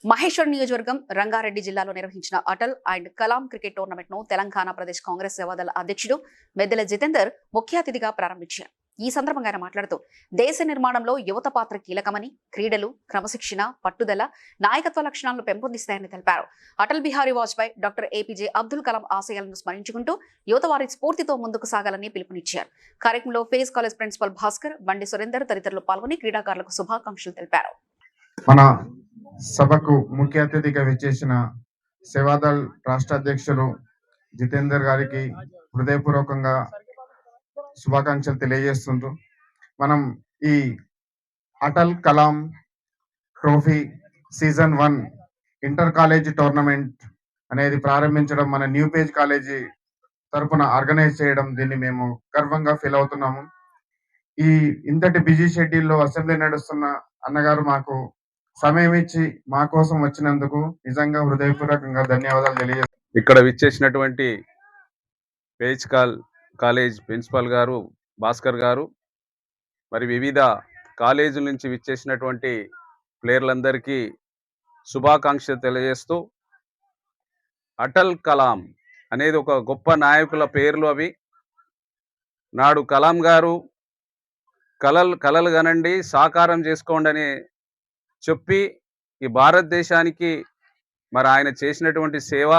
మహేశ్వర్ నియోజకవర్గం రంగారెడ్డి జిల్లాలో నిర్వహించిన Atal and Kalam cricket tournament ను తెలంగాణ ప్రదేశ్ కాంగ్రెస్ సేవాదళ అధ్యక్షుడు మెద్దెల జితేందర్ ముఖ్య అతిథిగా ప్రారంభించారు. ఈ సందర్భంగా ఆయన మాట్లాడుతూ దేశ నిర్మాణంలో యువత పాత్ర కీలకమని, క్రీడలు క్రమశిక్షణ, పట్టుదల, నాయకత్వ లక్షణాలను పెంపొందిస్తాయని తెలిపారు. అటల్ బిహారీ వాజ్పేయి, డాక్టర్ ఏపీజే అబ్దుల్ కలాం ఆశయాలను స్మరించుకుంటూ యువత వారి స్ఫూర్తితో ముందుకు సాగాలని పిలుపునిచ్చారు. కార్యక్రమంలో ఫేజ్ కాలేజ్ ప్రిన్సిపల్ భాస్కర్, బండి సురేందర్ తదితరులు పాల్గొని క్రీడాకారులకు శుభాకాంక్షలు తెలిపారు. సభకు ముఖ్య అతిథిగా విచ్చేసిన సేవాదళ్ రాష్ట్ర అధ్యక్షులు జితేందర్ గారికి హృదయపూర్వకంగా శుభాకాంక్షలు తెలియజేస్తుంటూ మనం ఈ Atal Kalam trophy season 1 inter college tournament అనేది ప్రారంభించడం, మన న్యూ పేజ్ కాలేజీ తరపున ఆర్గనైజ్ చేయడం, దీన్ని మేము గర్వంగా ఫీల్ అవుతున్నాము. ఈ ఇంతటి బిజీ షెడ్యూల్లో అసెంబ్లీ నడుస్తున్న అన్నగారు మాకు సమయం ఇచ్చి మా కోసం వచ్చినందుకు నిజంగా హృదయపూర్వకంగా ధన్యవాదాలు తెలియజేస్తాను. ఇక్కడ విచ్చేసినటువంటి పేజ్ కాలేజ్ ప్రిన్సిపల్ గారు భాస్కర్ గారు, మరి వివిధ కాలేజీల నుంచి విచ్చేసినటువంటి ప్లేయర్లందరికీ శుభాకాంక్షలు తెలియజేస్తూ, అటల్ కలాం అనేది ఒక గొప్ప నాయకుల పేర్లు. అవి నాడు కలాం గారు కలలు కనండి, సాకారం చేసుకోండి అని చెప్పి ఈ భారతదేశానికి మరి ఆయన చేసినటువంటి సేవ,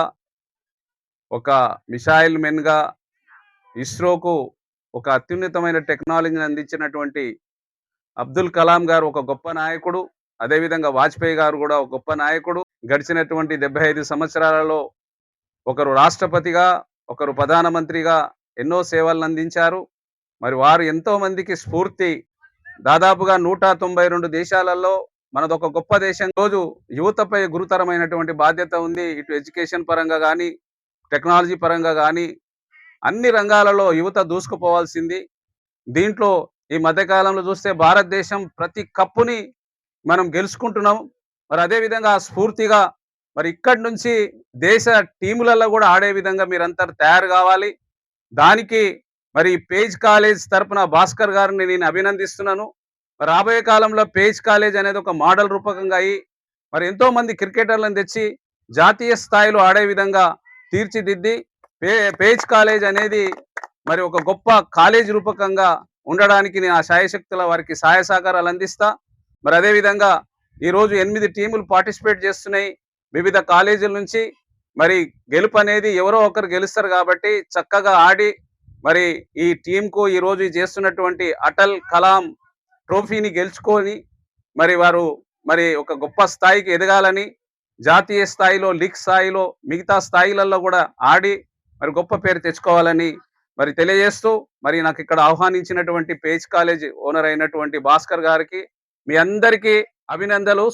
ఒక మిసైల్ మెన్గా ఇస్రోకు ఒక అత్యున్నతమైన టెక్నాలజీని అందించినటువంటి అబ్దుల్ కలాం గారు ఒక గొప్ప నాయకుడు. అదేవిధంగా వాజ్పేయి గారు కూడా ఒక గొప్ప నాయకుడు. గడిచినటువంటి 75 సంవత్సరాలలో ఒకరు రాష్ట్రపతిగా, ఒకరు ప్రధానమంత్రిగా ఎన్నో సేవలను అందించారు. మరి వారు ఎంతో మందికి స్ఫూర్తి. దాదాపుగా 192 దేశాలలో మనదొక గొప్ప దేశం. రోజు యువతపై గురుతరమైనటువంటి బాధ్యత ఉంది. ఇటు ఎడ్యుకేషన్ పరంగా కానీ, టెక్నాలజీ పరంగా కానీ అన్ని రంగాలలో యువత దూసుకుపోవాల్సింది. దీంట్లో ఈ మధ్యకాలంలో చూస్తే భారతదేశం ప్రతి కప్పుని మనం గెలుచుకుంటున్నాం. మరి అదేవిధంగా స్ఫూర్తిగా మరి ఇక్కడి నుంచి దేశ టీములలో కూడా ఆడే విధంగా మీరంతా తయారు కావాలి. దానికి మరి పేజ్ కాలేజ్ తరపున భాస్కర్ గారిని నేను అభినందిస్తున్నాను. రాబోయే కాలంలో పేజ్ కాలేజ్ అనేది ఒక మోడల్ రూపకంగా అయ్యి మరి ఎంతో మంది క్రికెటర్లను తెచ్చి జాతీయ స్థాయిలో ఆడే విధంగా తీర్చిదిద్ది పేజ్ కాలేజ్ అనేది మరి ఒక గొప్ప కాలేజ్ రూపకంగా ఉండడానికి నేను ఆ శాయశక్తుల వారికి సహాయ సహకారాలు అందిస్తా. మరి అదేవిధంగా ఈరోజు 8 టీములు పార్టిసిపేట్ చేస్తున్నాయి వివిధ కాలేజీల నుంచి. మరి గెలుపు అనేది ఎవరో ఒకరు గెలుస్తారు కాబట్టి చక్కగా ఆడి మరి ఈ టీంకు ఈరోజు చేస్తున్నటువంటి అటల్ కలాం ట్రోఫీని గెలుచుకొని మరి వారు మరి ఒక గొప్ప స్థాయికి ఎదగాలని, జాతీయ స్థాయిలో, లీగ్ స్థాయిలో, మిగతా స్థాయిలలో కూడా ఆడి మరి గొప్ప పేరు తెచ్చుకోవాలని మరి తెలియజేస్తూ, మరి నాకు ఇక్కడ ఆహ్వానించినటువంటి పేజ్ కాలేజ్ ఓనర్ అయినటువంటి భాస్కర్ గారికి మీ అందరికీ అభినందనలు,